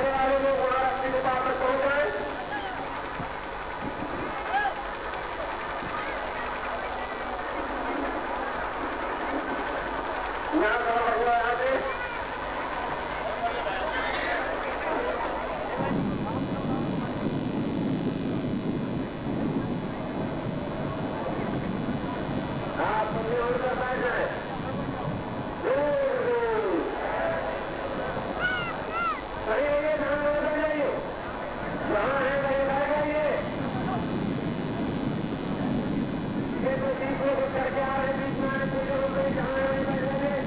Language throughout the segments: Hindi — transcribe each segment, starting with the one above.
आने वाले लोग वहां अपनी दुकान पर पहुंच जाए। यहाँ खड़ा हुआ यहाँ पे आप अपने और करना जाए सही है। ध्यान रखना चाहिए जहाँ है कहीं बैठ जाइए। ये तो 30 लोग करके आ रहे बीच में आने पूरे हो गए जहाँ है वहीं बैठ जाइए।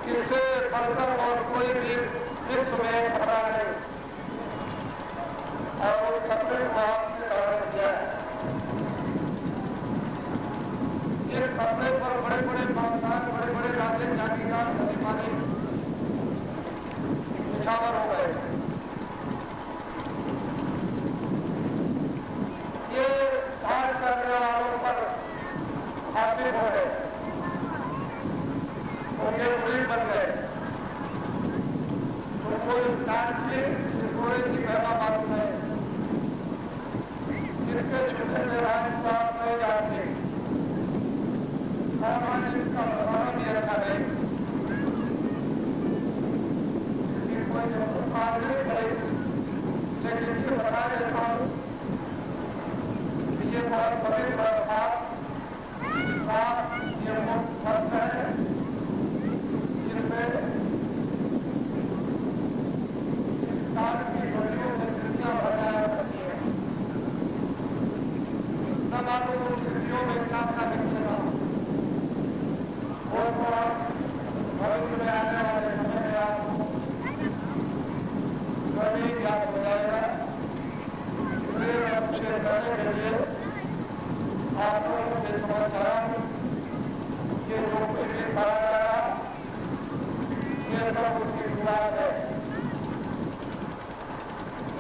इसे बर्तन और कोई भी विश्व में खड़ा नहीं और वो खतरे को आपने धारण किया है। इस खतरे पर बड़े बड़े पाकिस्तान बड़े बड़े राज्य जातिगत अधिकारी निछावर हो गए। ये कार्य करने वालों पर हासिल हो गए, उनके मुरीद बन गए, उनको इस कार्य से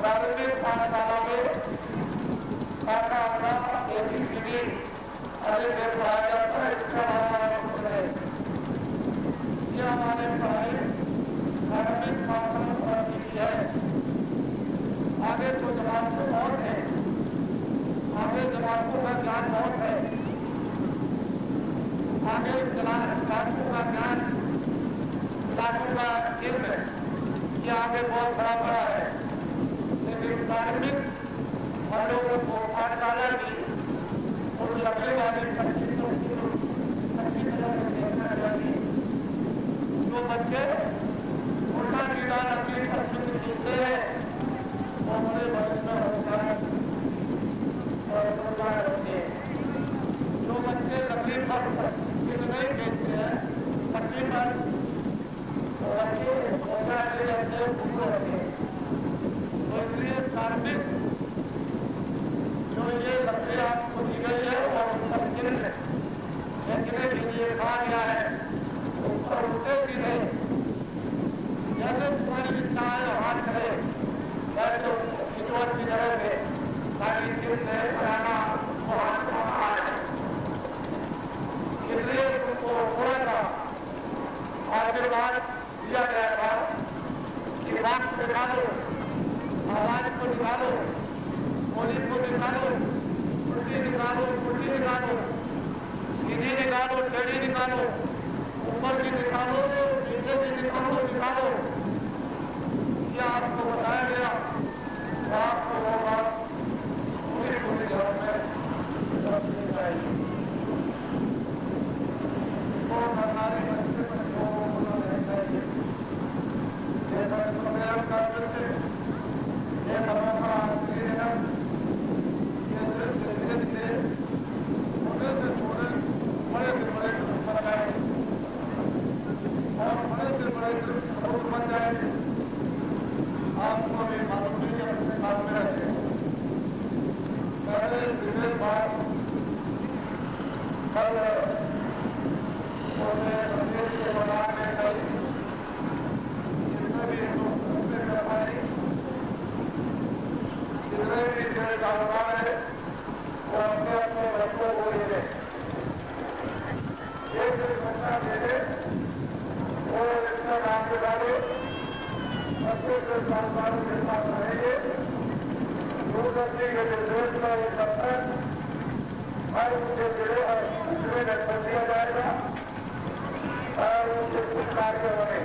प्राथमिक पाठशाला में पढ़ना अपना ABCD अधिक देर पढ़ाया जाता है। इसका हमारा है ये हमारे पढ़ाई प्राथमिक पाठशाला की है। आगे तो जमातों बहुत है, आगे जमातों का ज्ञान बहुत है, आगे इलाकों का ज्ञान, इलाकों का इल्म ये आगे बहुत बड़ा है। लेकिन प्राथमिक हम लोगों को पाठशाला की और लगने वाली परिस्थितियों को अच्छी तरह से देखना चाहिए। जो बच्चे उल्टा सीधा नकली परिस्थिति जीतते हैं वो बड़े भविष्य होता है और रोजगार रहते हैं। जो बच्चे नकली पर नहीं देखते हैं नकली पर तो बच्चे रोजगार ले जाते हैं, भूख रहते हैं। तो इसलिए कार्मिक जो ये लक्ष्य आपको दी गई है और सब चिन्ह देखने के लिए कहा गया है ऊपर उठते भी नहीं, जैसे तुम्हारी इच्छा है हाथ करे वैसे ईश्वर की जगह पे ताकि चिन्ह से बनाना वो हाथ रहा है। इसलिए तुमको थोड़ा सा आशीर्वाद दिया गया था कि बात को निकालो, आवाज को निकालो, बोली को निकालो, उल्टी निकालो, उल्टी निकालो, सीधी निकालो, टेढ़ी निकालो, ऊपर भी निकालो, नीचे भी निकालो, निकालो। ये आपको बताया गया तो आपको वो बात पूरी पूरी जगह में रखनी चाहिए। वो सरकारी बच्चे को नहीं चाहिए। ये सब करते थे, ये हमारा आपको भी मालूम नहीं अपने साथ में रहते पहले विशेष बात कल प्रदेश के बनाने गई जिसमें भी हिंदू व्यापारी जितने भी बड़े कारोबार है वो अपने अपने बच्चों को ले लें। एक बच्चा दे दे वो इसका नाम के डाले बच्चे के कारोबारों के साथ रहेंगे। दूरदर्शी के निर्देश में ये दफ्तर हर उनके जिले और दूसरे में कर दिया जाएगा और उनके कुछ कार्य बने।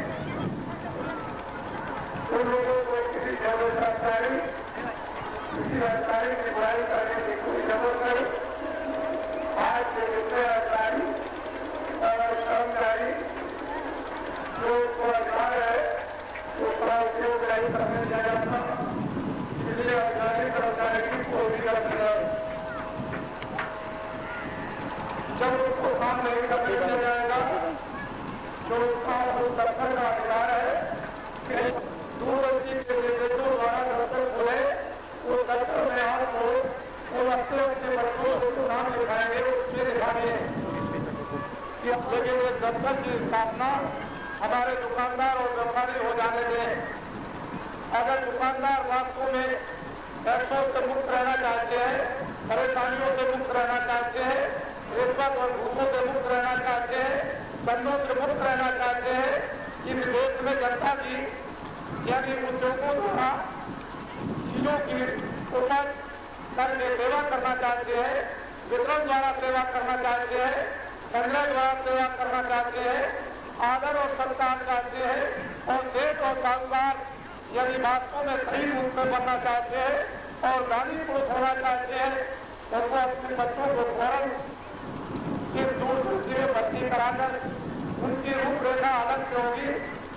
उन लोगों को किसी जगह सरकारी किसी अधिकारी की बुराई करने की कोई जरूरत नहीं। आज के जितने अधिकारी और कर्मचारी जो अधिकार है उसका उपयोग नहीं करने दिया जाता, इसलिए अधिकारी कर्मचारी को भी करते हैं। जब उसको काम नहीं करने दिया जाएगा जो उसका दफ्तर का अधिकार है कि दूरदर्शी के निर्देशों द्वारा दफ्तर खोले उस दफ्तर में आपको वो बच्चे अपने बच्चों को नाम लिखाएंगे उसके दिखाएंगे कि लेकिन ये दफ्तर की स्थापना हमारे दुकानदार और व्यापारी हो जाने दें। अगर दुकानदार वास्तव में पैसों से मुक्त रहना चाहते हैं, परेशानियों से मुक्त रहना चाहते हैं, रिश्वत और घूसों से मुक्त रहना चाहते हैं, दंडों से मुक्त रहना चाहते हैं, इस देश में जनता की यानी उद्योगों द्वारा चीजों की उपज करके सेवा करना चाहते हैं, वितरण द्वारा सेवा करना चाहते हैं, संग्रह द्वारा सेवा करना चाहते हैं, आदर और सत्कार चाहते हैं और देश और साहूकार यदि वास्तव में सही रूप में बनना चाहते हैं और गांधी पुरुष होना चाहते हैं तो वो अपने बच्चों को फौरन इस दूरदर्शी में भर्ती कराकर उनकी रूपरेखा अलग से होगी,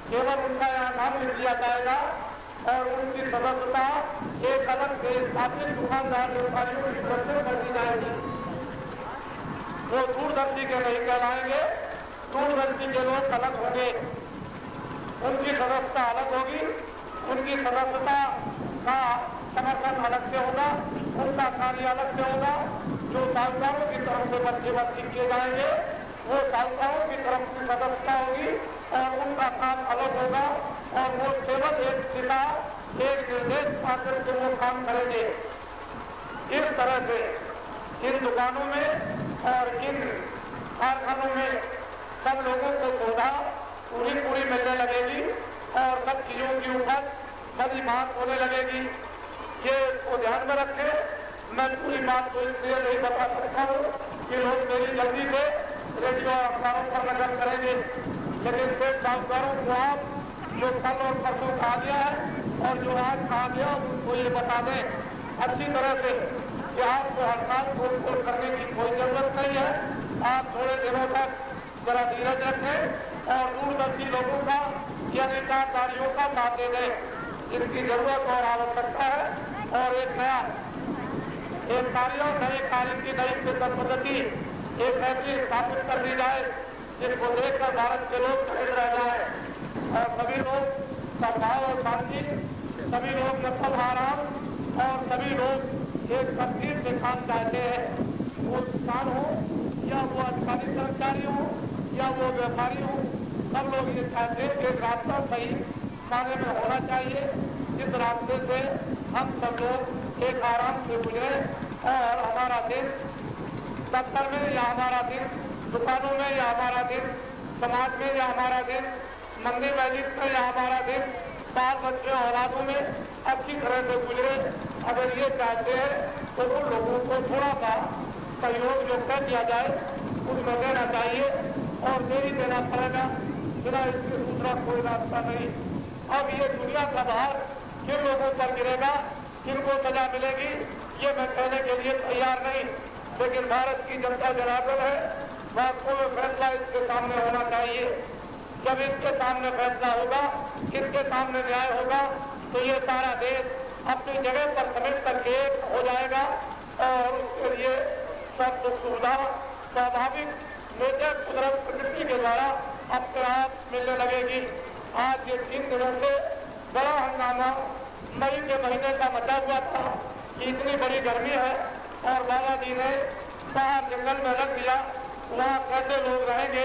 केवल उनका यहाँ नाम लिख दिया जाएगा और उनकी सदस्यता एक अलग से स्थापित दुकानदार व्यापारियों की तरफ से कर दी जाएगी। वो दूरदर्शी के नहीं कहलाएंगे, दूरदर्शी के लोग अलग होंगे, उनकी सदस्यता अलग होगी, उनकी सदस्यता का समर्थन अलग से होगा, उनका कार्य अलग से होगा। जो साहूकारों की तरफ से बच्चे भर्ती किए जाएंगे वो साहूकारों की तरफ से सदस्यता होगी और उनका काम अलग होगा और वो केवल एक पिता एक निर्देश पाकर के वो काम करेंगे। इस तरह से इन दुकानों में और इन कारखानों में सब लोगों को सुविधा पूरी मिलने लगेगी और सब चीजों की उपज बड़ी बात होने लगेगी। ये इसको ध्यान में रखें। मैं पूरी बात को इसलिए नहीं बता सकता हूँ कि लोग मेरी जल्दी से रेडियो और अखबारों पर नजर करेंगे, लेकिन फिर साहूकारों को आप जो कल और परसों कहा गया है और जो आज कहा गया उनको ये बता दें अच्छी तरह से कि आपको हड़ताल तोड़ करने की कोई जरूरत नहीं है। आप थोड़े दिनों तक जरा धीरज रखें और दूरदर्शी लोगों का या नेताकारियों का साथ दे दें। इसकी जरूरत और आवश्यकता है और एक कार्य और नए कार्य की नई शिक्षण पद्धति एक ऐसी स्थापित कर दी जाए जिसको देखकर भारत के लोग खरीद रह जाए और सभी लोग सद्भाव और शांति, सभी लोग नस्ल आराम और सभी लोग एक तरतीब से काम चाहते हैं। वो किसान हो या वो अधिकारी कर्मचारी हो या वो व्यापारी हो, सब लोग ये चाहते हैं कि रास्ता सही माने में होना चाहिए, जिस रास्ते से हम सब लोग एक आराम से गुजरे और हमारा दिन दफ्तर में या हमारा दिन दुकानों में या हमारा दिन समाज में या हमारा दिन मंदिर मस्जिद में या हमारा दिन बाल बच्चे औलादों में अच्छी तरह से गुजरे। अगर ये चाहते हैं तो उन लोगों को थोड़ा सा सहयोग जो कर दिया जाए उसमें देना चाहिए और नहीं देना पड़ेगा। बिना इसके दूसरा कोई रास्ता नहीं। अब ये दुनिया का भार किन लोगों पर गिरेगा, किनको सजा मिलेगी, ये मैं कहने के लिए तैयार नहीं, लेकिन भारत की जनता जनार्दन है, वास्तव में फैसला इसके सामने होना चाहिए। जब इसके सामने फैसला होगा, इसके सामने न्याय होगा, तो ये सारा देश अपनी जगह पर समेट करके एक हो जाएगा और उसके लिए सब सुविधा स्वाभाविक नेचर कुदरत प्रकृति के द्वारा अपने आप मिलने लगेगी। आज ये 3 दिनों से बड़ा हंगामा मई के महीने का मचा हुआ था कि इतनी बड़ी गर्मी है और बाबा जी ने बाहर जंगल में रख दिया, वहाँ कैसे लोग रहेंगे,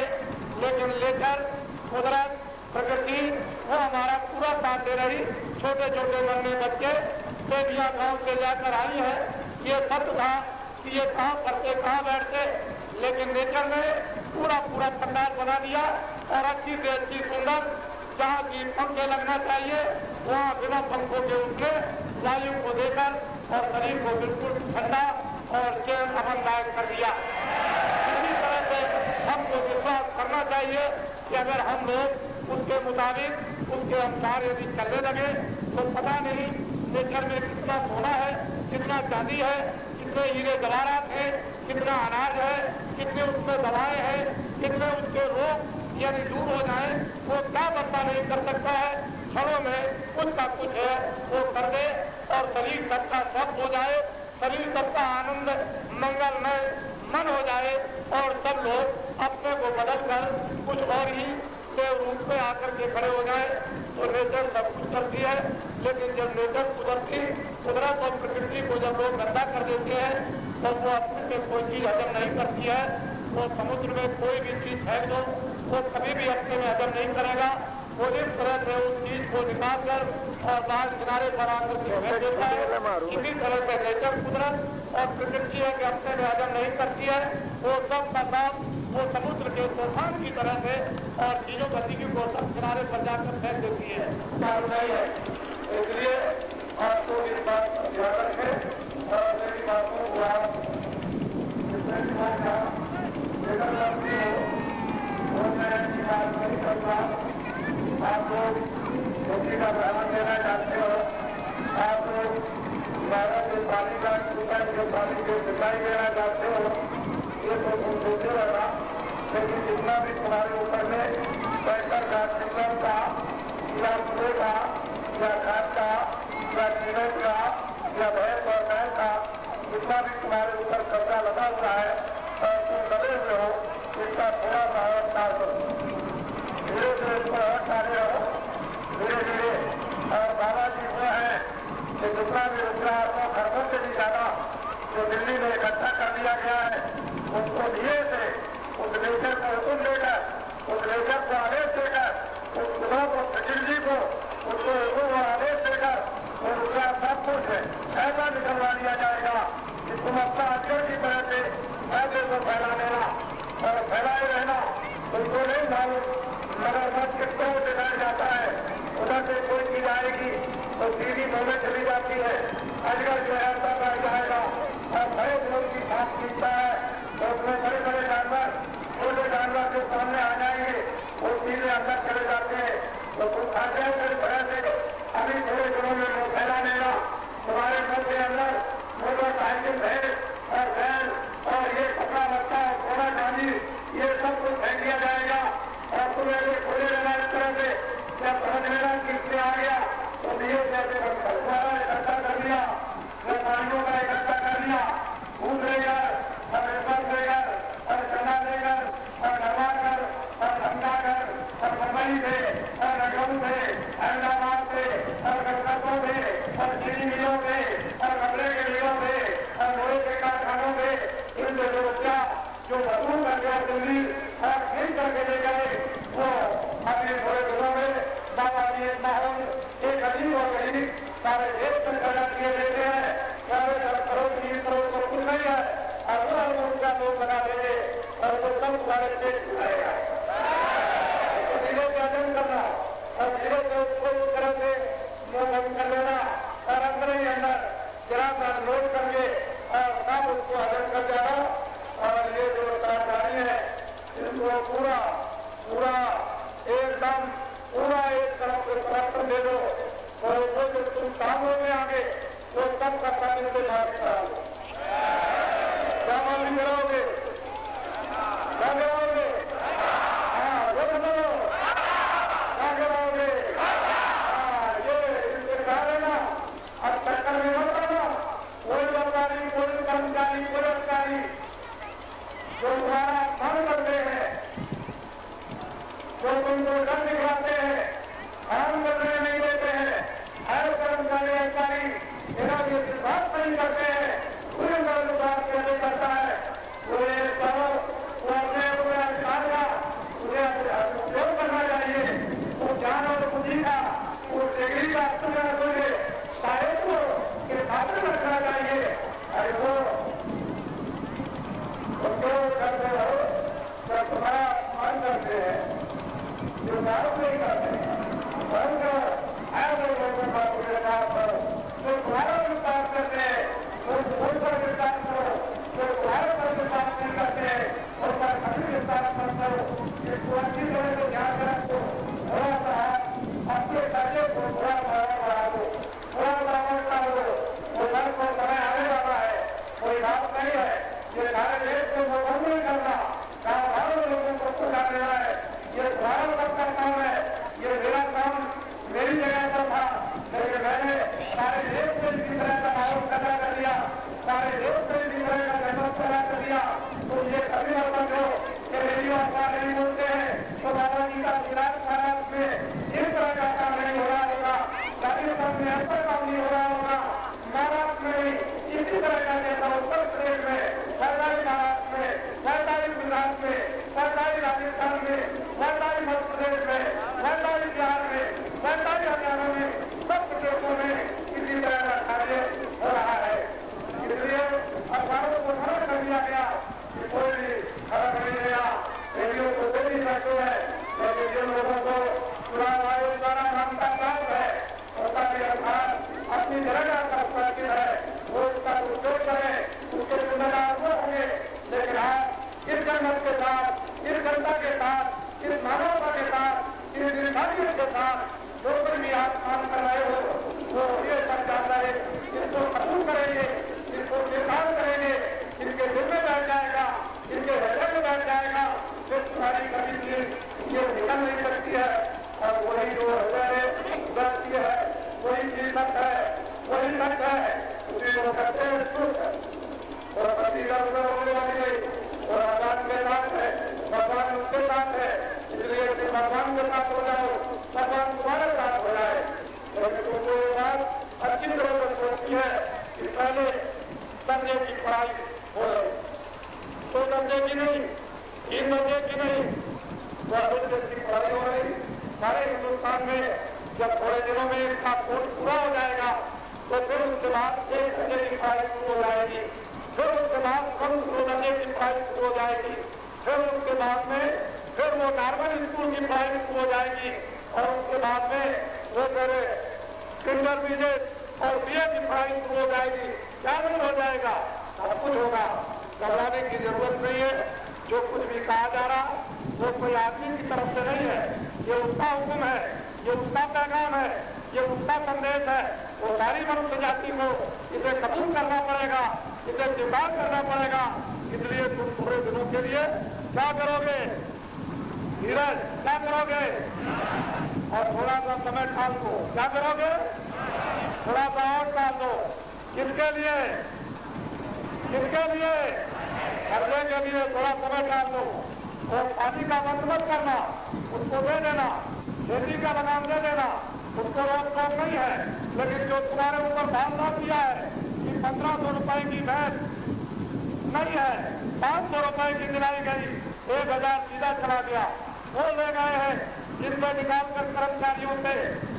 लेकिन लेकर कुदरत प्रकृति वो हमारा पूरा साथ दे रही। छोटे छोटे नन्हे बच्चे बेटियां गाँव से जाकर आई है। ये सत्य था कि ये कहाँ करते कहाँ बैठते, लेकिन नेचर ने पूरा पंडाल बना दिया और अच्छी से अच्छी सुंदर जहाँ की पंखे लगना चाहिए वहाँ बिना पंखों के उनके वायु को देकर और शरीर को बिल्कुल ठंडा और चैन आरामदायक कर दिया। इसी तरह से हमको विश्वास करना चाहिए कि अगर हम लोग उसके मुताबिक उसके अनुसार यदि चलने लगे तो पता नहीं नेचर में कितना सोना है, कितना चांदी है, कितने हीरे जवाहरात हैं, कितना अनाज है, कितने उसमें दवाएं हैं, कितने उसके रोग यानी दूर हो जाए, वो क्या बता नहीं कर सकता है। क्षणों में कुछ का कुछ है वो कर दे और शरीर सबका स्वस्थ हो जाए, शरीर सबका आनंद मंगलमय मन हो जाए और सब लोग अपने को बदल कर कुछ और ही देव रूप में आकर के खड़े हो जाए। तो नेचर सब कुछ करती है, लेकिन जब नेचर कुदरत और प्रकृति को जब लोग गंदा कर देते हैं तो वो अपने में कोई चीज हजम नहीं करती है। वो समुद्र में कोई भी चीज फेंक दो वो कभी भी अपने में हजम नहीं करेगा। वो इस तरह से उस चीज को निकाल कर और बाहर किनारे पर आकर के फेंक देता है। इसी तरह से नेचर कुदरत और प्रकृति है कि अपने में हजम नहीं करती है। वो सब का सब वो समुद्र के तूफान की तरह से और चीजों गतिकी को सब किनारे पर जाकर फेंक देती है। इसलिए आपको इस बात का ध्यान रखें और मेरी बातों को आप आप लोग रोटी का ध्यान देना चाहते हो, आप लोग भारत के पानी का के पानी को सिंचाई देना चाहते हो, ये तो तुम सोचे रहना। लेकिन जितना भी तुम्हारे ऊपर में ट्रैक्टर का सिग्नल का या मुझे का या खाद का या सीमेंट का या भैंस और बैल का जितना भी तुम्हारे ऊपर कर्जा लगा हुआ है और तुम लगे हुए हो, इसका थोड़ा सा अवतार करो, धीरे धीरे इसको हटाने रहो, धीरे धीरे। और बाबा जी वो है कि जितना भी रुपया आपको खर्चों से भी ज्यादा जो दिल्ली में इकट्ठा कर दिया गया है उसको धीरे से उस नेचर को हुक्म देकर, उस नेचर को आदेश देकर, उस कुदरत और प्रकृति को उसको हुक्म और आदेश देकर कुछ ऐसा निकलवा दिया जाएगा कि तुम अपना अजगर की तरह से फायदे को फैला लेना और फैलाए रहना। तुमको नहीं मालूम मगर बस किसको दिखाया जाता है, उधर से कोई चीज आएगी तो सीधी मुंह में चली जाती है। अजगर जो है ऐसा कर जाएगा और बड़े दिनों की सांस खींचता है तो उसमें बड़े बड़े जानवर, छोटे जानवर जो सामने आ जाएंगे वो सीधे अंदर चले जाते हैं। तो तुम खाते हैं फिर तरह से अभी थोड़े दिनों में मुंह फैला लेगा, तुम्हारे मुंह के अंदर मोटरसाइकिल है और वैन और ये कपड़ा लगता है घोड़ा गांधी ये सब कुछ फेंक दिया जाएगा और तुम्हें भी खोले लेना इस तरह से। जब समझ लेना कि इससे आ गया तो दिए जैसे इकट्ठा कर लिया, पानियों का इकट्ठा कर लिया, भूत लेकर और रेपल लेकर और चना लेकर और नवा कर और धंधा कर और मुंबई से और लखनऊ से अहमदाबाद से और कलकत्ता से और चीनी मिलों से और कपड़े के मिलों से और लोहे के कारखानों से इन बेरोजगा जो वसूल कर गया दिल्ली और खरीद करके ले गए वो अगले थोड़े दिनों में बाबा जी एक अजीब और गरीब सारे देश में पैदा किए देते हैं। सारे 10 करोड़ 30 करोड़ को कुछ नहीं है और उनका लोग बना देंगे और वो सब सारे देश चलाएगा। जिले का अध्ययन करना और जिले को उसको उस तरह से बंद कर देना और अंदर ही अंदर जरा सा लोड करके और सब उसको अध्ययन कर जाना। और ये जो सरकारी है इसको पूरा पूरा एकदम पूरा एक तरफ से समर्थन दे दो और वो जो तुम कामों में आगे वो सब का पानी से मार करा दो। क्या मालूम कराओगे? क्या कराओगे? हाँ वो करो क्या कराओगे? हाँ ये इनसे कहा है ना अब टक्कर में मत करना। कोई सरकारी कोई कर्मचारी कोई अधिकारी जो तुम्हारा अपमान करते हैं, जो तुमको डर दिखाते हैं, काम करने नहीं देते हैं, हर कर्मचारी अधिकारी इन्हों ये बात नहीं करते हैं, उन्हें बात कैसे करता है उन्हें वो अपने अधिकार का उन्हें उपयोग करना चाहिए। वो जान और बुद्धि का वो डिग्री का रखोगे साहित्य को के खातिर रखना चाहिए। अरे वो करते हो जब तुम्हारा अपमान करते हैं जो भारत नहीं करते हैं ऐसे लोगों का विकास करो जो भारत विकास करते हैं उन पर विकास करो, जो भारत पर विकास नहीं करते हैं उन पर कभी विकास मत करो। इसको अच्छी तरह से ध्यान रखो। थोड़ा सा अपने कार्य को थोड़ा बढ़ा दो, थोड़ा बढ़ा दो। वो घर को समय आने वाला है, कोई बात नहीं है। ये सारे देश को वो बंद नहीं करना, भारत लोगों को सुधार देना है। ये भारत सबका काम है, ये मेरा काम मेरी जगह पर था लेकिन मैंने सारे देश में इसी तरह का माहौल पैदा कर दिया, सारे देश में इसी तरह का महसूस पैदा कर दिया। तो ये कभी मत समझो कि रेडियो अखबार नहीं बोलते हैं तो बाबा जी का विराट भारत में इस तरह का काम नहीं हो रहा होगा, राजस्थान में ऐसा काम नहीं हो रहा होगा, महाराष्ट्र में इसी तरह का जैसा उत्तर प्रदेश में, सरकारी महाराष्ट्र में, सरकारी गुजरात में, सरकारी राजस्थान में, सरकारी मध्य प्रदेश में, सरकारी बिहार में, सरकारी हरियाणा में, सब प्रदेशों में इसी तरह का कार्य हो रहा है। इसलिए अखबारों को खड़ा कर दिया गया कि कोई भी खड़ा नहीं गया, रेडियो को दे नहीं सकते हैं। लेकिन जिन लोगों को चुनाव आयोग द्वारा मान्यता प्राप्त है उसका भी अखबार अपनी जगह का सुरक्षित है, वो उसका उपयोग करें, उसके जिम्मेदार वो होंगे। लेकिन आज इस जन्मत के साथ, इस जनता के साथ, इस मानवता के साथ, इस निर्भाग्य के साथ जो भी आप काम कर रहे हो वो ये सब जानकारी इसको खत्म करेंगे, इसको निर्धार करेंगे, इनके दिल में बैठ जाएगा, इनके हृदय में बैठ जाएगा। फिर तुम्हारी कभी चीज ये निकल नहीं सकती है और वही जो हृदय गलती है वही चीज सत्य है, वही सत्य है। उसी को कहते हैं सुख और प्रतिगत होने वाली और भगवान के साथ है, भगवान उनके साथ है। इसलिए भगवान के साथ हो जाओ, भगवान तुम्हारे साथ हो जाए। लेकिन तुमको ये बात अच्छी तरह से सोचती है कि पहले दर्जे की पढ़ाई हो रही, तो दर्जे की नहीं, 3 दर्जे की नहीं, 2 दर्जे की पढ़ाई हो रही। सारे हिंदुस्तान में जब थोड़े दिनों में इसका कोर्स पूरा हो जाएगा तो फिर उसके बाद 1 बजे की फ्लाइट शुरू हो जाएगी, फिर उसके बाद 2 बजे की फ्लाइट शुरू हो जाएगी, फिर उसके बाद में फिर वो नॉर्मल स्कूल की फ्लाइट शुरू हो जाएगी और उसके बाद में वो फिर इंटरमीडिएट और बीए की फ्लाइट शुरू हो जाएगी। क्या नहीं हो जाएगा? सब कुछ होगा, घबराने की जरूरत नहीं है। जो कुछ भी कहा जा रहा वो कोई आदमी की तरफ से नहीं है, ये उसका हुक्म है, ये उसका पैगाम है, ये उसका संदेश है। वो सारी मनुष्य जाति को इसे कबूल करना पड़ेगा, इसे स्वीकार करना पड़ेगा। इसलिए तुम पूरे दिनों के लिए क्या करोगे? धीरज, क्या करोगे? और थोड़ा सा समय टाल दो। क्या करोगे? थोड़ा सा और टाल दो। किसके लिए? किसके लिए? कर्जे के लिए थोड़ा समय टाल दो। और पानी का बंद मत करना, उसको दे देना। खेती का लगान दे देना, उसको रोक टोक नहीं है। लेकिन जो तुम्हारे ऊपर भावना किया है कि 1500 रुपए की भैंस नहीं है, 500 रुपए की दिलाई गई, 1000 सीधा चला गया, वो ले गए हैं। जिनसे निकालकर कर्मचारियों से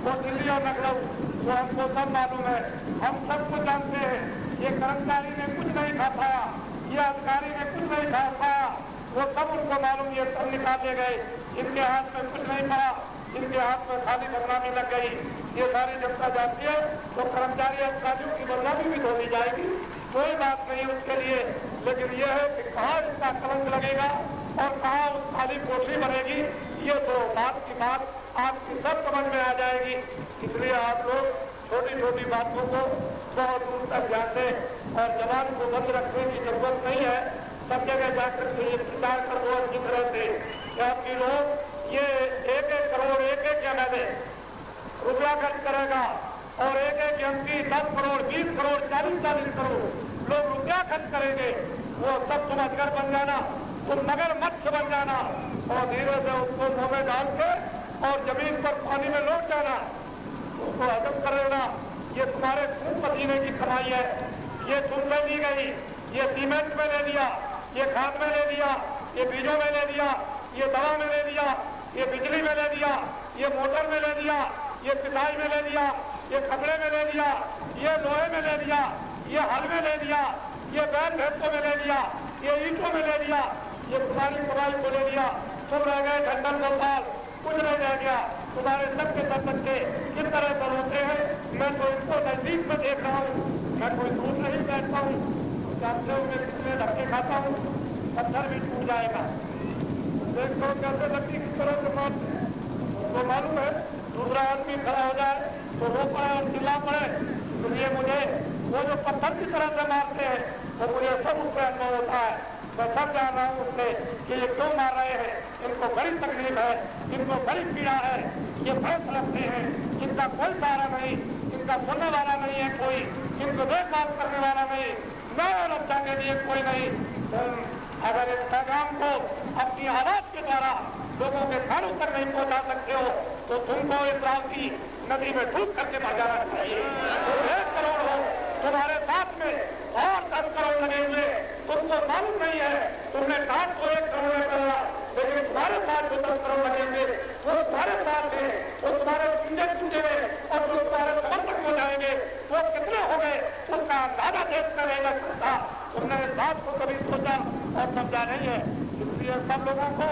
वो दिल्ली और लखनऊ, वो हमको सब मालूम है, हम सबको जानते हैं। ये कर्मचारी ने कुछ नहीं खा पाया, ये अधिकारी ने कुछ नहीं खा पाया, वो सब उनको मालूम, ये सब निकाले गए। इनके हाथ में कुछ नहीं पड़ा, इनके हाथ में खाली बदनामी लग गई। ये सारी जनता जानती है। तो कर्मचारी अधिकारियों की बदनामी भी धोनी जाएगी, कोई बात नहीं उसके लिए। लेकिन यह है कि कहाँ इसका कलंक लगेगा और कहाँ उस खाली कोठरी बनेगी, ये तो बात की बात आपकी सब समझ में आ जाएगी। इसलिए आप लोग छोटी छोटी बातों को बहुत दूर तक ध्यान दें और जवान को बंद रखने की जरूरत नहीं है। सब जगह जाकर के ये विचार कर दो अच्छी तरह से कि आपकी लोग ये 1-1 करोड़ 1-1 MLA रुपया खर्च करेगा और 1-1 MP 10 करोड़ 20 करोड़ 40-40 करोड़ लोग रुपया खर्च करेंगे। वो सब तुम अजगर बन जाना, तुम मगर मत्स्य बन जाना और धीरे से उसको मुंह में डाल के और जमीन पर पानी में लौट जाना, उसको हजम कर लेना। ये तुम्हारे खून पसीने की कमाई है। ये तुमसे ली गई, ये सीमेंट में ले लिया, ये खाद में ले लिया, ये बीजों में ले लिया, ये दवा में ले लिया, ये बिजली में ले लिया, ये मोटर में ले लिया, ये सिलाई में ले लिया, ये कपड़े में ले लिया, ये लोहे में ले लिया, ये हल में ले लिया, ये बैल भैंसों में ले लिया, ये ईंटों में ले लिया, ये तुम्हारी कमाई को ले लिया। तुम रह गए ठंडन गोपाल, कुछ नहीं रह गया। तुम्हारे सबके सब बच्चे किस तरह से होते हैं, मैं तो इसको नजदीक में देख रहा हूँ, मैं कोई दूर नहीं बैठता हूँ। जानते हो मैं कितने धक्के खाता हूँ, पत्थर भी टूट जाएगा। देखो कैसे लड़की किस तरह से मारते हैं, उसको मालूम है दूसरा आदमी खड़ा हो जाए तो रो पड़े और चिल्ला पड़े। तो ये मुझे वो जो पत्थर की तरह से मारते हैं वो मुझे सब उसका अनुभव होता है। मैं सब जान रहा हूँ उससे कि ये क्यों मार रहे हैं, इनको बड़ी तकलीफ है, इनको बड़ी पीड़ा है, ये भैंस रखते हैं, इनका कोई सहारा नहीं, इनका सुनने वाला नहीं है कोई, इनको देखभाल करने वाला नहीं, मैं रक्षा के लिए कोई नहीं। अगर इस पैगाम को अपनी आवाज के द्वारा लोगों के घरों तक नहीं पहुंचा सकते हो तो तुमको इस रावती नदी में डूब करके भगाना चाहिए। तो 1 करोड़ हो तुम्हारे साथ में और 10 करोड़ लगे हुए, तुमको मालूम नहीं है। तुमने काम को 1 करोड़ में करा, लेकिन तुम्हारे साथ जो 10 करोड़ लगेंगे वो तुम्हारे साथ है, वो तुम्हारे इंजन टूटेंगे और जो तुम्हारे समर्थक हो जाएंगे वो कितने हो गए उसका अंदाजा देश में रहेगा सकता। तुमने इस बात को कभी सोचा और समझा नहीं है। इसलिए सब लोगों को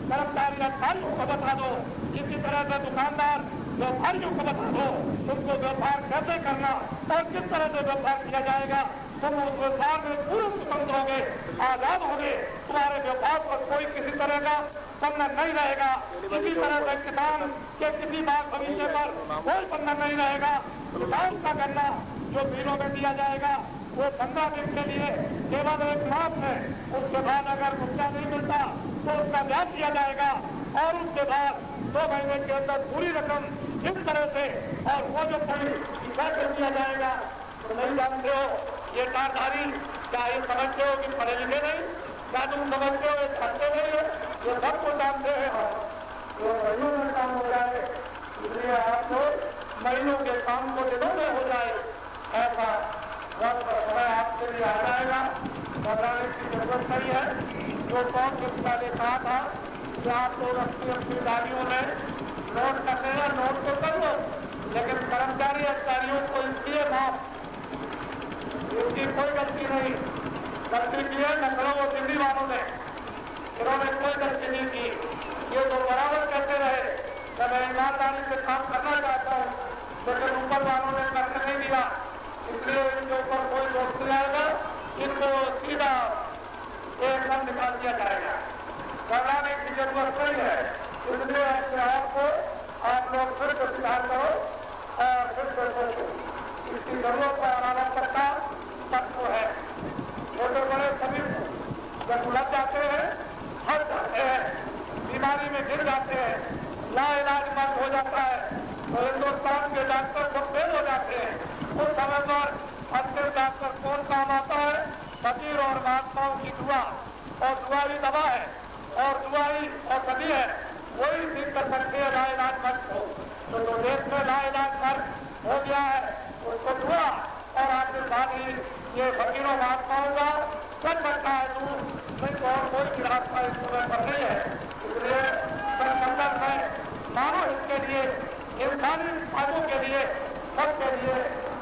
कर्मचारी अधिकारियों को बता दो, इसी तरह से दुकानदार व्यापारियों को बता दो तुमको व्यापार कैसे करना और किस तरह से व्यापार किया जाएगा। तुम उस व्यापार में पूरे स्वतंत्र होंगे, आजाद होंगे। तुम्हारे व्यापार पर कोई किसी तरह का बंधन नहीं रहेगा। किसी तरह से किसान के किसी बात भविष्य पर कोई बंधन नहीं रहेगा। किसान का गन्ना जो मिलों में दिया जाएगा वो 15 दिन के लिए केवल 1 माह है, उसके बाद अगर मुद्दा नहीं मिलता तो उसका ब्याज दिया जाएगा और उसके बाद 2 महीने के अंदर पूरी रकम इस तरह से और वो जो पूरी कर दिया जाएगा। तो नहीं जानते हो ये कारधारी क्या ये समझते हो कि पढ़े लिखे नहीं, क्या तुम समझते हो ये पढ़ते नहीं है, ये सब कुछ जानते हैं। तो महीनों में काम हो जाए, इसलिए आपको महीनों के काम को दिनों में हो जाए, ऐसा वक्त समय आपके लिए आ जाएगा। घबराने की जरूरत नहीं है। जो कौन किसका ने कहा था कि आप लोग अपनी गाड़ियों में नोट करते हैं, नोट तो कर लो, लेकिन कर्मचारी अधिकारियों को इसलिए माफ इनकी कोई गलती नहीं, गलती की है नकलों और दिल्ली वालों ने, इन्होंने कोई गलती नहीं की। ये तो बराबर कहते रहे कि मैं ईमानदारी से काम करना चाहता हूँ, लेकिन ऊपर वालों ने करने नहीं दिया, इसलिए इनके ऊपर कोई दोष नहीं आएगा, इनको सीधा एकदम निकाल दिया जाएगा। घबराने की जरूरत नहीं है, इसलिए अपने आप को आप लोग फिर से सुधार करो और फिर से सोचो। इसकी जरूरत का आवश्यकता सबको है, छोटे बड़े सभी जब उलझ जाते हैं, फंस जाते हैं, बीमारी में गिर जाते हैं, लाइलाज मत हो जाता है, तो हिंदुस्तान के डॉक्टर सब फेल हो जाते हैं। उस समय पर अच्छे डॉक्टर कौन काम आता है? फकीर और महात्माओं की दुआ, और दुआ ही दवा है और दुआ ही औषधि है, वही ठीक कर सकते हैं लाइलाज मत हो। तो जो देश में लाइलाज मत हो गया है उसको दुआ और आशीर्वाद ही ये फकीरों महात्माओं का कर सकता है, दूर नहीं तो और कोई रास्ता इस समय पर नहीं है। इसलिए संगठन में मानव हित के लिए, इंसानी समाजों के लिए, सबके लिए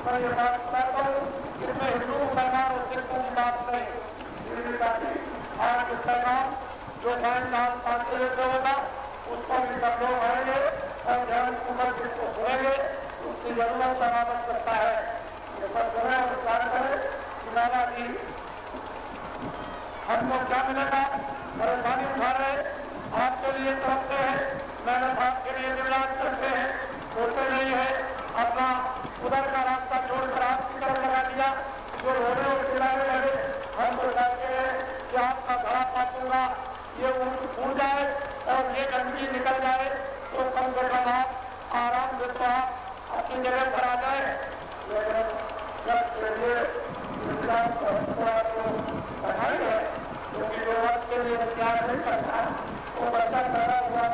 मैं ये बात करता हूँ, इसमें हिंदू मुसलमान और सिखों की बात नहीं। आज के पैगाम जो साइंसदान शांति से होगा उसको भी सब लोग आएंगे और ध्यान पूर्वक जिसको सुनेंगे उसकी जरूरत का वापस करता है। ये सब सुने और विचार करें कि नाना जी हमको क्या मिलेगा, परेशानी उठा रहे आपके लिए तरफते हैं, मेहनत आपके लिए निर्यात करते हैं, होते नहीं है, अपना उधर का रास्ता छोड़कर आपकी तरफ लगा दिया, जो रोने और चिल्लाने लगे हम तो चाहते हैं कि आपका घड़ा पाटूंगा ये उड़ जाए और ये गंदगी निकल जाए, तो कम से कम आप आराम से तो आप अपनी जगह पर आ जाए। पढ़ाई है क्योंकि जो वर्ष के लिए तैयार नहीं करता वो बच्चा पैदा हुआ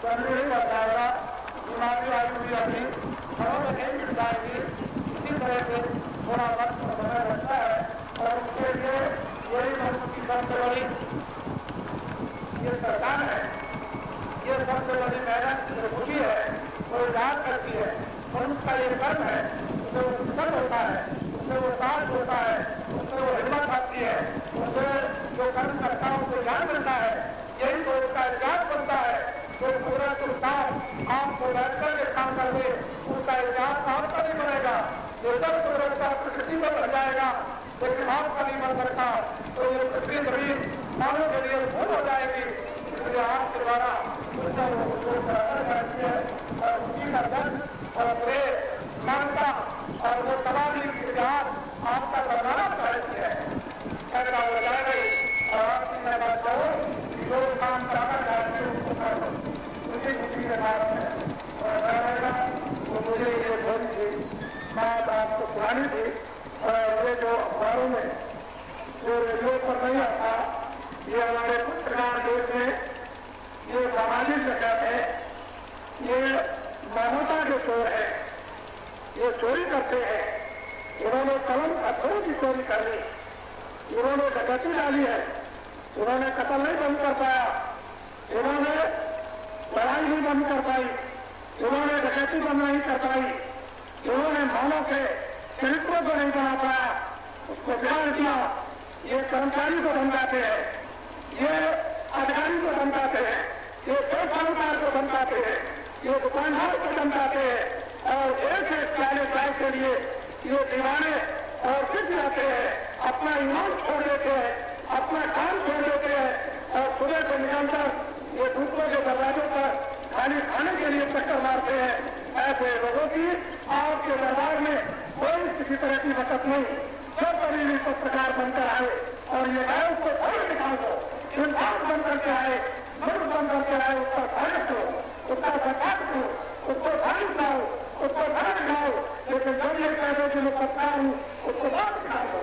जल्दी नहीं कर जाएगा, बीमारी आयु भी अभी घरों में नहीं मिल जाएगी। इसी तरह से थोड़ा वक्त समय लगता है और उसके लिए यही की सबसे बड़ी ये सरकार है, ये सबसे बड़ी मेहनत जो खुशी है वो याद करती है और उसका ये कर्म है, उससे वो कुशल होता है, उससे वो साथ होता है, उससे वो हिम्मत आती है, उससे जो कर्म करता है उसको ज्ञान मिलता है, यही तो उसका इतिहास बनता है। जो पूरा संसार आपको बैठ करके काम कर दे उसका इतिहास आपका नहीं बनेगा, ये सब सुरक्षा प्रकृति में बढ़ जाएगा लेकिन आपका नहीं बन सकता, तो ये पृथ्वी जमीन मानव के लिए भूल हो जाएगी। इसलिए आपके द्वारा करती है और उसी का दर्द और प्रेम मानता और वो तबाही की इतिहास आपका बनाना चाहती है, ऐसा हो जाएगा। और आपकी मैं बात करूँ जो काम कराना चाहती है उसको कर दो, मुझे खुशी के बारे में तो मुझे ये थोड़ी सी बात आपको सुनानी थी। और ये जो अखबारों में जो रेडियो पर नहीं आता, ये हमारे पत्रकार देश में ये सामाजिक जगत है, ये मानवता के चोर है, ये चोरी करते हैं। इन्होंने कलम पत्थरों की चोरी कर ली, इन्होंने डकैती डाली है, इन्होंने कत्ल नहीं बंद कर पाया, इन्होंने लड़ाई नहीं बंद कर पाई, इन्होंने डकैती बंद नहीं कर पाई, इन्होंने मानव के चरित्रों को नहीं बना पाया, उसको बिगाड़ दिया। ये कर्मचारी को धमकाते हैं, ये अधिकारी को धमकाते हैं, ये साहूकार को धमकाते हैं, ये दुकानदार को धमकाते हैं और एक प्याले चाय के लिए ये दीवाने और फिर जाते हैं, अपना ईमान छोड़ देते हैं, अपना काम छोड़ देते हैं और सुबह को निकलकर ये दूसरों के दरवाजों पर खाली खाने के लिए चक्कर मारते हैं। ऐसे लोगों की आपके दरबार में कोई किसी तरह की वक़्त नहीं, सब कभी भी पत्रकार बनकर आए और ये है उसको थोड़ी निकाल दो, इंसान बन करके आए, मर्द बन करके आए, उसका स्वागत करो, उसका सत्कार करो, उसको धान दिखाओ, उसको धान दिखाओ, लेकिन जब ये कह दो कि मैं पत्रकार हूँ उसको बात दिखा दो,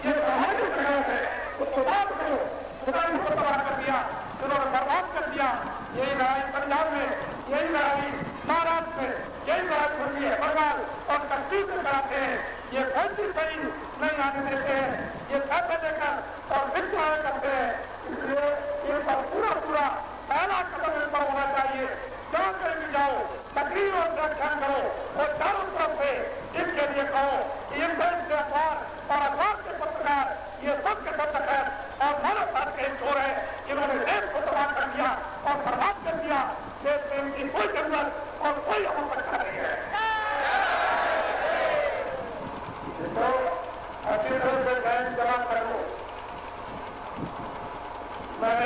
ये सामाजिक प्रयास है, उसको बात करो। खुदा ने उसको तबाह कर दिया, उन्होंने बर्बाद कर दिया। यही लड़ाई पंजाब में, यही लड़ाई महाराष्ट्र में, यही लड़ाई होती है बंगाल और कश्मीर में कराते हैं। ये फैसली सही नहीं आने देते हैं, ये फैसले देकर और फिर चुनाव करते हैं। इसलिए इन पर पूरा पहला कदम इन पर होना चाहिए। जहाँ कहीं भी जाओ तकरीर और व्याख्यान करो और चारों तरफ से इसके लिए कहो कि इन देश के अखबार और अखबार के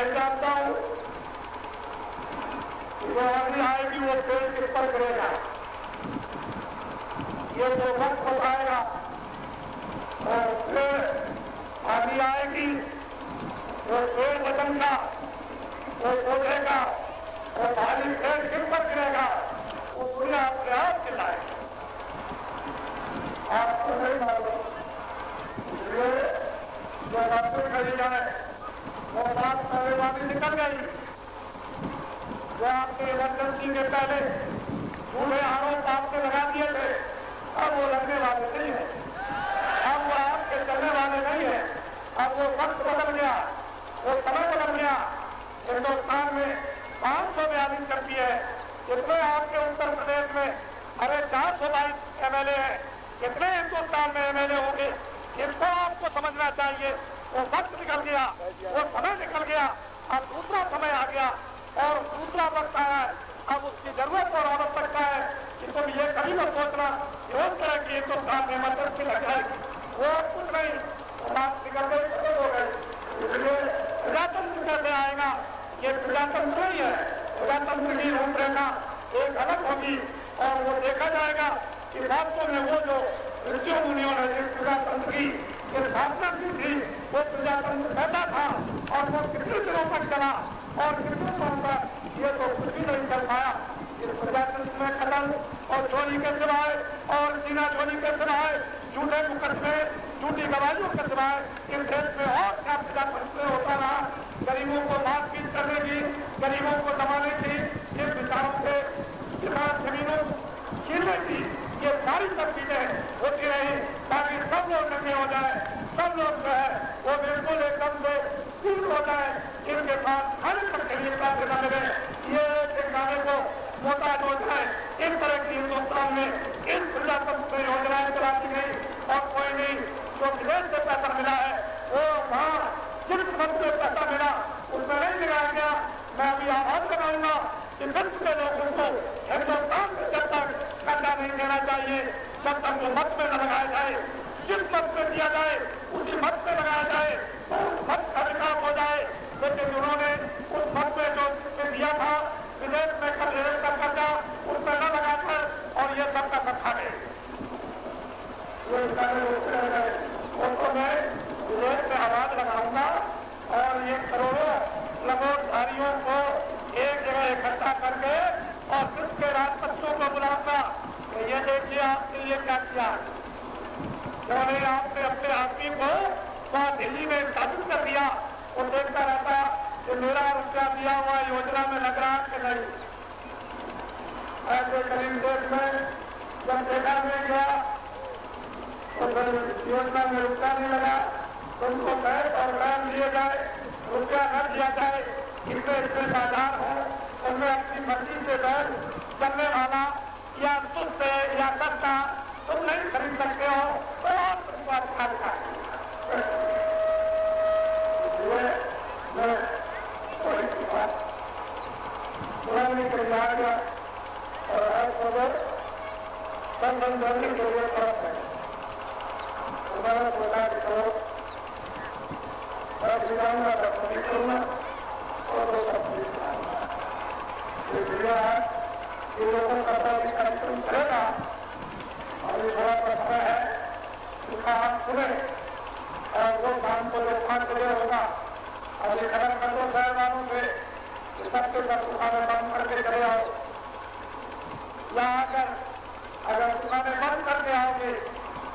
मैं जानता हूं कि वो आदमी आएगी, वो पेड़ किस पर गिरेगा, ये तो वक्त बताएगा। और फिर आदमी आएगी, वो पेड़ बदलना, वो बोलेगा, और भारी पेड़ किस पर गिरेगा, वो दुनिया अपने आप खिलाएगी। आपको नहीं मालूम, इसलिए जो बातें कही जाए वो बात करने वाली निकल गई। जो आपके इमरजेंसी के पहले झूठे आरोप आपने लगा दिए थे, अब वो लगने वाले नहीं है, अब वो आपके चलने वाले नहीं है। अब वो वक्त बदल गया, वो समय बदल गया। हिंदुस्तान में 542 एमपी है, कितने आपके उत्तर प्रदेश में, अरे 422 एमएलए है, कितने हिंदुस्तान में एमएलए होंगे, इसको आपको समझना चाहिए। वो वक्त निकल गया, वो समय निकल गया, अब दूसरा समय आ गया और दूसरा वक्त आया है। अब उसकी जरूरत और आवश्यकता है कि तुम ये कभी मत सोचना उस तरह की हिंदुस्तान में इमरजेंसी लग जाएगी, वो कुछ नहीं, बात निकल गई, खत्म हो गई। इसलिए प्रजातंत्र कैसे आएगा, ये प्रजातंत्र नहीं है। प्रजातंत्र की रूपरेखा एक अलग होगी और वो देखा जाएगा कि वास्तव में वो जो ऋषियों मुनियों ने जिस प्रजातंत्र की स्थापना की थी, वो प्रजातंत्र पैदा था और वो कितने दिनों तक चला और कितने साल तक, ये तो कुछ भी नहीं कर पाया। इस प्रजातंत्र में कतल और चोरी के सिवाय और सीना चोरी के सिवाय, झूठे मुकदमे, झूठी गवाहियों के सिवाय इस देश में और क्या प्रजातंत्र होता रहा। गरीबों को मारपीट करने की, गरीबों को दबाने की, जिस विचारों से किसान जमीनों छीनने की, ये सारी तस्वीरें होती रही ताकि सब लोग नंगे हो जाए, सब लोग जो है वो बिल्कुल एकदम से दूर हो जाए, इनके साथ खाने तक के लिए प्राप्त न मिले, ये ठिकाने को मोटा हो जाए। इस तरह की हिंदुस्तान में इन प्रजातंत्र योजनाएं चलाती गई और कोई नहीं। जो विदेश से पैसा मिला है वो वहाँ जिस पद में पैसा मिला उसमें नहीं लगाया गया। मैं अभी आवाज लगाऊंगा कि विश्व के लोगों को हिंदुस्तान में जब तक कर्जा नहीं देना चाहिए, जब तक वो मत में न लगाया जाए, जिस मत में दिया जाए उसी मत में लगाया जाए तो उस मत का विकास हो जाए। लेकिन उन्होंने उस मत में जो दिया था विदेश में कर्जा उसमें न लगाकर और ये सबका सत्ता गए, उनको मैं विदेश में आवाज लगाऊंगा और ये करोड़ों लंगोटधारियों को एक जगह इकट्ठा करके और विश्व के राजपक्षों को बुलाऊंगा। तो ये देखिए आपने ये क्या किया, क्यों नहीं आपने अपने आदमी को वहाँ दिल्ली में स्थापित कर दिया। वो देखता रहता कि मेरा रुपया दिया हुआ योजना में लग रहा कि नहीं। ऐसे करीब देश में जब देखा नहीं गया तो योजना में रुपया नहीं लगा तो उनको बैठ और बैन दिए जाए, रुपया न दिया जाए, इतने बाजार हो उनमें अपनी मर्जी से बैठ चलने वाला या सुस्त या सस्ता तुम नहीं खरीद सकते हो तो और बात खाता है। पुरानी कल्याण और हर खबर संबंधन की जरूरत है। हमारा बोला करो विधान का करना और ये लोगों का कार्यक्रम चलेगा। अभी थोड़ा प्रश्न है उसका हम सुने और वो शाम को जब 5 बजे होगा अभी खत्म कर दो शहर वालों से सबके सब दुकानें बंद करके चले आओ। या अगर दुकानें बंद करके आओगे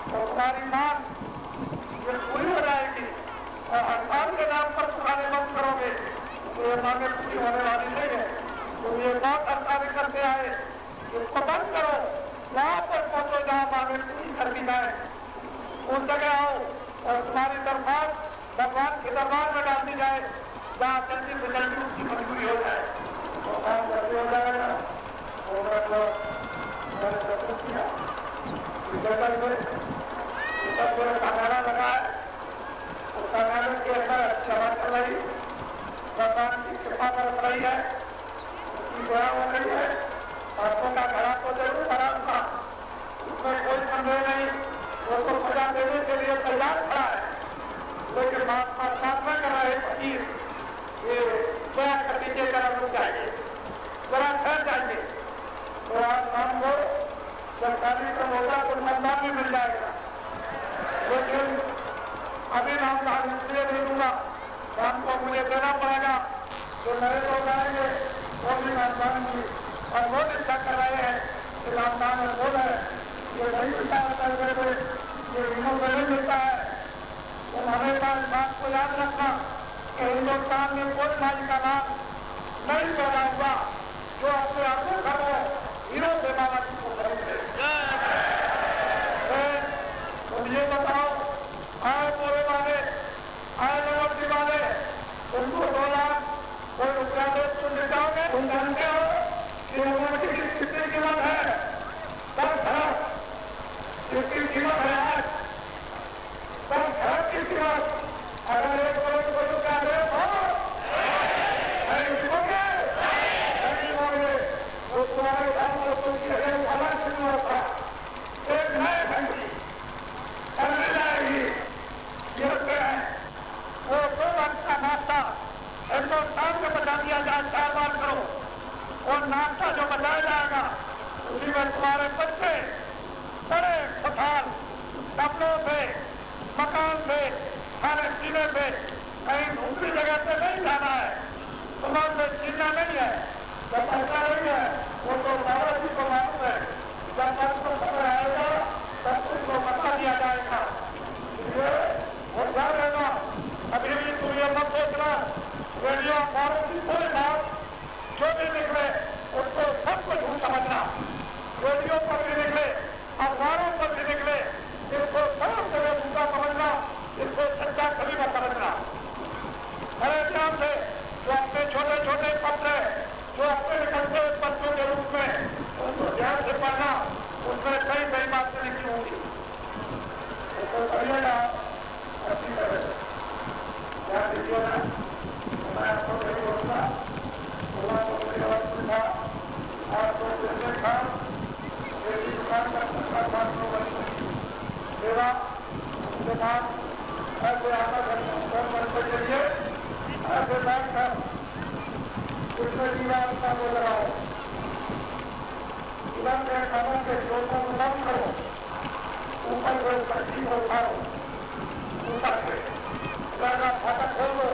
तो तुम्हारी मांग ये पूरी हो जाएगी और हड़ताल के नाम पर दुकानें बंद करोगे तो ये मांगे पूरी होने वाली नहीं है। तो ये बहुत हड़तालें करते आए, इसको बंद करो, वहां पर पहुंचो जहां मांगे पूरी कर दी जाए, उस जगह आओ और तुम्हारी दरख्वास्त भगवान के दरबार में डाल दी जाए जहाँ जल्दी से जल्दी उसकी मंजूरी हो जाए तो काम जल्दी हो जाएगा। कैमरा लगा है, उस कैमरे के अंदर अच्छी आवाज चल रही, भगवान की कृपा बरस रही है, उसकी दया हो रही है। सड़कों का घड़ा तो जरूर भरा था, उसमें कोई संदेह नहीं, वो तो सजा देने के लिए तैयार खड़ा है। लेकिन बात प्रार्थना कर रहे फकीर ये अभी नाम का इसलिए नहीं दूंगा, शाम को मुझे देना पड़ेगा। जो नए लोग आएंगे वो भी राजधानी की और वो इच्छा कर रहे हैं कि राजधानी में बोल है ये नहीं मिलता है, ये हिंदू को नहीं मिलता है। तो हमेशा इस बात को याद रखना कि हिंदुस्तान में कोई भाई का नाम नहीं पैदा हुआ जो अपने आंखों खड़ो हीरो सेवावती को खरीदे। तुम ये बताओ, आए बोले वाले, आए नौकरी वाले, तुमको 2 लाख कोई रुपया दे तुम जाओगे? तुम जानते हो कि नौकरी की कितनी कीमत है? 10 खरब कितनी कीमत है आज? 10 खरब की कीमत। अगर 1 करोड़ को रुपया दे तो नहीं लिखोगे, नहीं लिखोगे तो तुम्हारे घर में तुमकी अलग शुरू होता एक नए ढंग की करने जाएगी। वो 2 लाख का नाश्ता हिंदुस्तान में बचा दिया जाए 4 बार करो और नाश्ता जो बचाया जाएगा उसी में तुम्हारे बच्चे बड़े पठान कपड़ों से मकान से खाने पीने से कहीं दूसरी जगह से नहीं जाना है, तुम्हारे से छीनना नहीं है। जब ऐसा नहीं है वो तो भारत जी को मालूम है, जब तक को खबर आएगा तब उसको बता दिया जाएगा। वो क्या रहेगा? अभी भी तुम ये मत सोचना रेडियो अखबारों की कोई बात जो भी निकले उसको सब कुछ समझना, रेडियो पर भी निकले अखबारों पर भी निकले इसको सब जगह दूसरा समझना, इसको सच्चा कभी न समझना। बड़े ध्यान से जो अपने छोटे छोटे पत्र जो अपने निकलते पत्रों के रूप में उनको ध्यान से पढ़ना, उसमें कई कई बातें लिखी होंगी, उसको पढ़िएगा अच्छी तरह से ध्यान दीजिएगा। मैं आपको नहीं बोलूंगा, को मेरी आवाज सुना आपको देखा मेरी दुकान का 700 वर्ष सेवा उसके बाद ऐसे आधा घंटा 10 वर्ष के लिए ऐसे बैठकर कृष्ण जी का आपका बोल रहा हूँ, तुरंत के खबर के जोड़ों को बंद करो, ऊपर से पक्षी को उठाओ, ऊपर से फाटक खोल दो।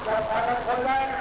जब फाटक खोल जाएगा